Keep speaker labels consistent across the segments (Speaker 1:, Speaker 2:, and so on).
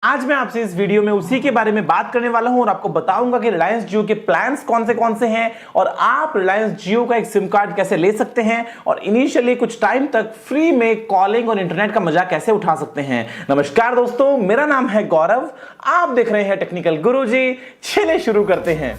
Speaker 1: आज मैं आपसे इस वीडियो में उसी के बारे में बात करने वाला हूं और आपको बताऊंगा कि रिलायंस जियो के प्लान्स कौन से हैं और आप रिलायंस जियो का एक सिम कार्ड कैसे ले सकते हैं और इनिशियली कुछ टाइम तक फ्री में कॉलिंग और इंटरनेट का मजा कैसे उठा सकते हैं। नमस्कार दोस्तों, मेरा नाम है गौरव, आप देख रहे हैं टेक्निकल गुरुजी। चलिए शुरू करते हैं।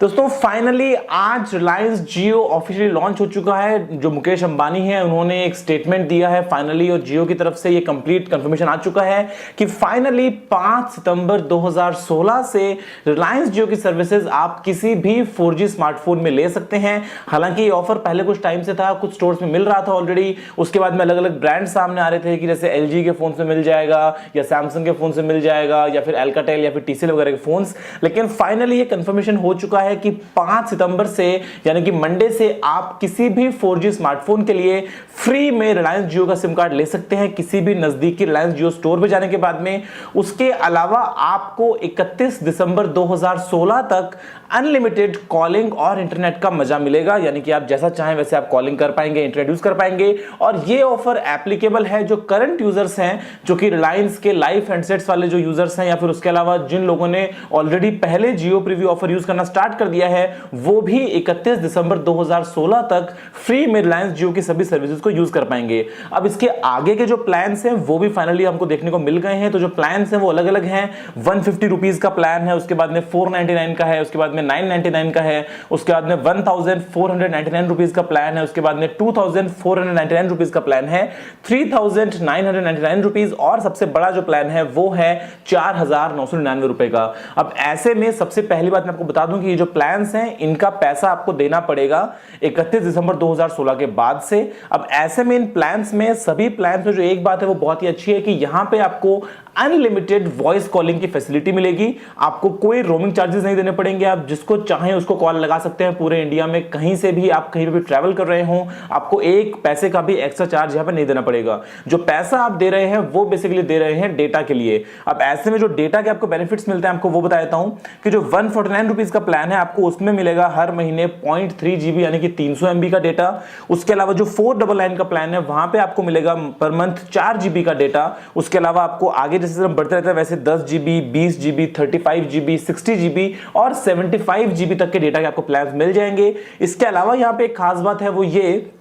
Speaker 1: दोस्तों फाइनली आज रिलायंस जियो ऑफिशियली लॉन्च हो चुका है। जो मुकेश अंबानी है उन्होंने एक स्टेटमेंट दिया है फाइनली, और जियो की तरफ से ये कंप्लीट कंफर्मेशन आ चुका है कि फाइनली 5 सितंबर 2016 से रिलायंस जियो की सर्विसेज आप किसी भी 4G स्मार्टफोन में ले सकते हैं। हालांकि ये ऑफर पहले कुछ टाइम से था, कुछ स्टोर्स में मिल रहा था ऑलरेडी, उसके बाद में अलग अलग ब्रांड सामने आ रहे थे कि जैसे LG के फोन से मिल जाएगा या सैमसंग के फोन से मिल जाएगा या फिर अल्काटेल या फिर TCL वगैरह के फोन्स। लेकिन फाइनली ये कंफर्मेशन हो चुका है कि 5 सितंबर से यानी कि मंडे से आप किसी भी 4G स्मार्टफोन के लिए फ्री में रिलायंस जियो का सिम कार्ड ले सकते हैं किसी भी नजदीकी रिलायंस जियो स्टोर पे जाने के बाद में। उसके अलावा आपको 31 दिसंबर 2016 तक अनलिमिटेड कॉलिंग और इंटरनेट का मजा मिलेगा, यानी कि आप जैसा चाहें वैसे आप कॉलिंग कर पाएंगे, इंटरनेट यूज कर पाएंगे। और ये ऑफर एप्लीकेबल है जो करंट यूजर्स हैं, जो कि रिलायंस के लाइफ हैंडसेट्स वाले जो यूजर्स हैं, या फिर उसके अलावा जिन लोगों ने ऑलरेडी पहले जियो प्रीव्यू ऑफर यूज करना स्टार्ट कर दिया है, वो भी 31 दिसंबर 2016 तक फ्री में रिलायंस जियो की सभी सर्विसेज को यूज कर पाएंगे। अब इसके आगे के जो प्लान्स हैं वो भी फाइनली हमको देखने को मिल गए हैं। तो जो प्लान्स हैं वो अलग अलग हैं। 150 रुपीज का प्लान है, उसके बाद में 499 का है, उसके बाद में 999 का है, उसके बाद में 1499 रुपीज का प्लान है, उसके बाद में 2499 रुपीज का प्लान है, 3999 रुपीज, और सबसे बड़ा जो प्लान है वो है 4999 रुपए का। अब ऐसे में सबसे पहली बात मैं आपको बता दूं कि ये जो प्लान्स हैं इनका पैसा आपको देना पड़ेगा 31 दिसंबर 2016 के बाद से। अब ऐसे में इन प्लान्स में, सभी प्लान्स में जो एक बात है वो बहुत ही अच्छी है कि यहां पे आपको अनलिमिटेड वॉइस कॉलिंग की फैसिलिटी मिलेगी। आपको कोई रोमिंग चार्जेस नहीं देने पड़ेंगे, आप जिसको चाहें उसको कॉल लगा सकते हैं पूरे इंडिया में, कहीं से भी, आप कहीं भी ट्रैवल कर रहे हो, आपको एक पैसे का भी एक्स्ट्रा चार्ज यहां पे नहीं देना पड़ेगा। जो पैसा आप दे रहे हैं वो बेसिकली दे रहे हैं डेटा के लिए। अब ऐसे में जो डेटा के आपको बेनिफिट्स मिलते हैं आपको वो बता देता हूं कि जो 149 रुपीज का प्लान है आपको उसमें मिलेगा हर महीने 0.3 GB यानी कि 300 MB का डेटा। उसके अलावा जो 499 का प्लान है वहां पे आपको मिलेगा पर मंथ 4 GB का डेटा। उसके अलावा आपको आगे जैसे बढ़ते रहता है वैसे 10 GB, 20 GB, 35 GB, 60 GB और 75 GB तक के डेटा के आपको प्लान मिल जाएंगे। इसके अलावा यहाँ पे एक खास बात है वो ये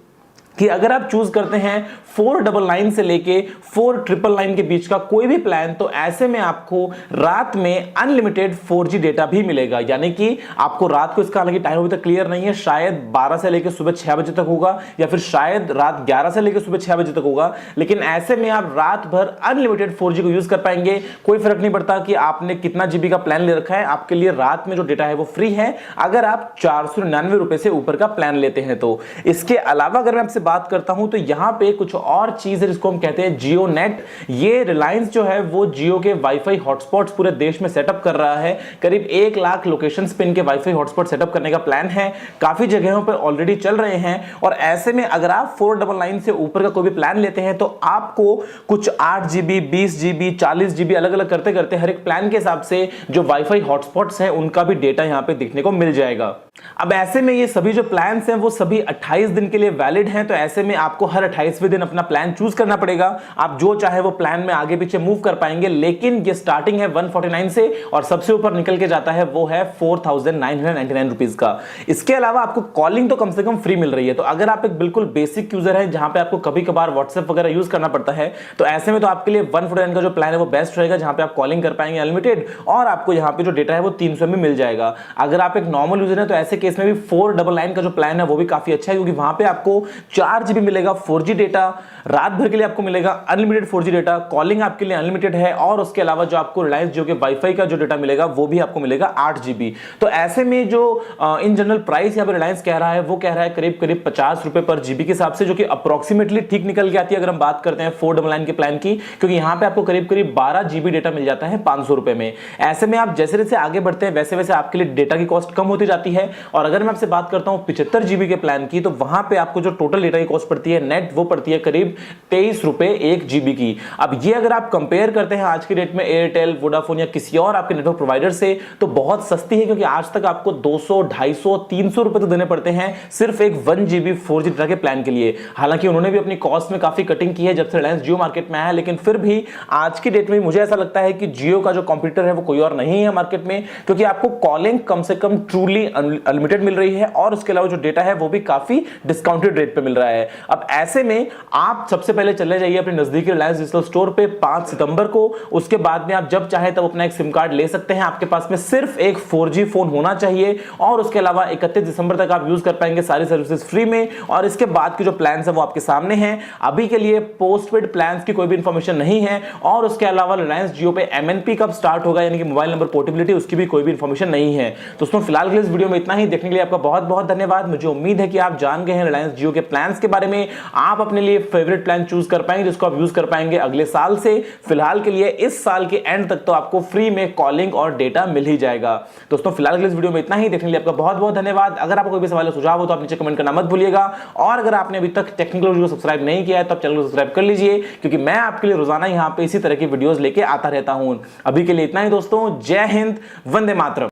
Speaker 1: कि अगर आप चूज करते हैं 499 से लेके 4999 के बीच का कोई भी प्लान, तो ऐसे में आपको रात में अनलिमिटेड 4G डेटा भी मिलेगा। यानी कि आपको रात को, इसका हालांकि टाइम अभी तक क्लियर नहीं है, शायद 12 से लेकर सुबह 6 बजे तक होगा या फिर शायद रात 11 से लेकर सुबह 6 बजे तक होगा, लेकिन ऐसे में आप रात भर अनलिमिटेड 4G को यूज कर पाएंगे। कोई फर्क नहीं पड़ता कि आपने कितना GB का प्लान ले रखा है, आपके लिए रात में जो डेटा है वो फ्री है अगर आप 499 रुपए से ऊपर का प्लान लेते हैं तो। इसके अलावा अगर मैं आपसे बात करता हूं तो यहां पे कुछ और चीज है जिसको हम कहते हैं जियो नेट। ये रिलायंस जो है वो जियो के वाईफाई हॉटस्पॉट्स पूरे देश में सेटअप कर रहा है। करीब 1 लाख लोकेशंस पे इनके वाईफाई हॉटस्पॉट सेटअप करने का प्लान है, काफी जगहों पर ऑलरेडी चल रहे हैं। और ऐसे में अगर आप 499 से ऊपर का कोई भी प्लान लेते हैं तो आपको कुछ 8 GB, 20 GB, 40 GB अलग अलग करते करते हर एक प्लान के हिसाब से जो वाईफाई हॉटस्पॉट्स हैं उनका भी डेटा यहां पे देखने को मिल जाएगा। अब ऐसे में ये सभी जो प्लान्स हैं वो सभी 28 दिन के लिए वैलिड हैं, तो ऐसे में आपको हर 28वें दिन अपना प्लान चूज करना पड़ेगा। आप जो चाहे वो प्लान में आगे पीछे मूव कर पाएंगे, लेकिन ये स्टार्टिंग है 149 से और सबसे ऊपर निकल के जाता है वो है 4999 रुपीज का। इसके अलावा आपको कॉलिंग तो कम से कम फ्री मिल रही है। तो अगर आप एक बिल्कुल बेसिक यूजर है जहां पे आपको कभी कभार व्हाट्सएप वगैरह यूज करना पड़ता है, तो ऐसे में तो आपके लिए 149 का जो प्लान है वो बेस्ट रहेगा, जहां पे आप कॉलिंग कर पाएंगे अनलिमिटेड और आपको यहाँ पे जो डेटा है वो 300 में मिल जाएगा। अगर आप एक नॉर्मल यूजर है तो ऐसे केस में भी 499 का जो प्लान है वो भी काफी अच्छा है, क्योंकि वहां पे आपको 4 GB मिलेगा 4G डेटा, रात भर के लिए आपको मिलेगा अनलिमिटेड 4G डेटा, कॉलिंग आपके लिए अनलिमिटेड है, और उसके अलावा जो आपको रिलायंस जियो के वाईफाई का जो डेटा मिलेगा वो भी आपको मिलेगा 8 GB। तो ऐसे में जो इन जनरल प्राइस यहाँ पे रिलायंस कह रहा है वो कह रहा है करीब करीब 50 रुपए पर GB के हिसाब से, जो कि अप्रोक्सीमेटली ठीक निकल के आती है अगर हम बात करते हैं 499 के प्लान की, क्योंकि यहाँ पे आपको करीब करीब 12 GB डेटा मिल जाता है 500 रुपए में। ऐसे में आप जैसे जैसे आगे बढ़ते हैं वैसे वैसे आपके लिए डेटा की कॉस्ट कम होती जाती है, और अगर मैं आपसे बात करता हूं 75 जीबी के प्लान की, तो वहां पे आपको जो टोटल डेटा की कॉस्ट पड़ती है नेट, वो पड़ती है करीब 23 रुपए 1 जीबी की। अब ये अगर आप कंपेयर करते हैं आज की डेट में एयरटेल, वोडाफोन या किसी और आपके नेटवर्क प्रोवाइडर से, तो बहुत सस्ती है, क्योंकि आज तक आपको 200, 250, 300 रुपए तो देने पड़ते हैं सिर्फ एक 1 जीबी 4G डेटा के प्लान के लिए। हालांकि उन्होंने भी अपनी कॉस्ट में काफी कटिंग की है जब से रिलायंस जियो मार्केट में आया, लेकिन फिर भी आज की डेट में मुझे ऐसा लगता है कि जियो का जो कॉम्पिटिटर है वो कोई और नहीं है मार्केट में, क्योंकि आपको कॉलिंग कम से कम ट्रूली अनलिमिटेड मिल रही है और उसके अलावा जो डेटा है वो भी काफी डिस्काउंटेड रेट पे मिल रहा है। अब ऐसे में आप सबसे पहले चले जाइए अपने नजदीकी रिलायंस डिजिटल स्टोर पे 5 सितंबर को। उसके बाद में आप जब चाहे तब अपना एक सिम कार्ड ले सकते हैं। आपके पास में सिर्फ एक 4G फोन होना चाहिए और उसके अलावा 31 दिसंबर तक आप यूज कर पाएंगे सारी सर्विसेज फ्री में। और इसके बाद की जो प्लान है वो आपके सामने हैं। अभी के लिए पोस्टपेड प्लान की कोई भी इंफॉर्मेशन नहीं है और उसके अलावा रिलायंस जियो पे MNP कब स्टार्ट होगा, यानी कि मोबाइल नंबर पोर्टेबिलिटी, उसकी भी कोई भी इंफॉर्मेशन नहीं है। दोस्तों फिलहाल के इस वीडियो में इतना ही। देखने के लिए आपका बहुत बहुत धन्यवाद। मुझे उम्मीद है कि आप जान गए हैं रिलायंस जियो के प्लान्स के बारे में। आप अपने लिए फेवरेट प्लान चूज कर पाएंगे जिसको आप यूज कर पाएंगे अगले साल से। फिलहाल के लिए इस साल के एंड तक तो आपको फ्री में कॉलिंग और डेटा मिल ही जाएगा। दोस्तों फिलहाल के इस वीडियो में इतना ही। देखने के लिए आपका बहुत बहुत धन्यवाद। अगर आपको कोई भी सवाल या सुझाव हो तो आप नीचे कमेंट करना मत भूलिएगा। और अगर आपने अभी तक टेक्निकल वीडियो को सब्सक्राइब नहीं किया है तो आप चैनल को सब्सक्राइब कर लीजिए, क्योंकि मैं आपके लिए रोजाना यहां पे इसी तरह की वीडियोस लेके आता रहता हूं। अभी के लिए इतना ही दोस्तों। जय हिंद, वंदे मातरम।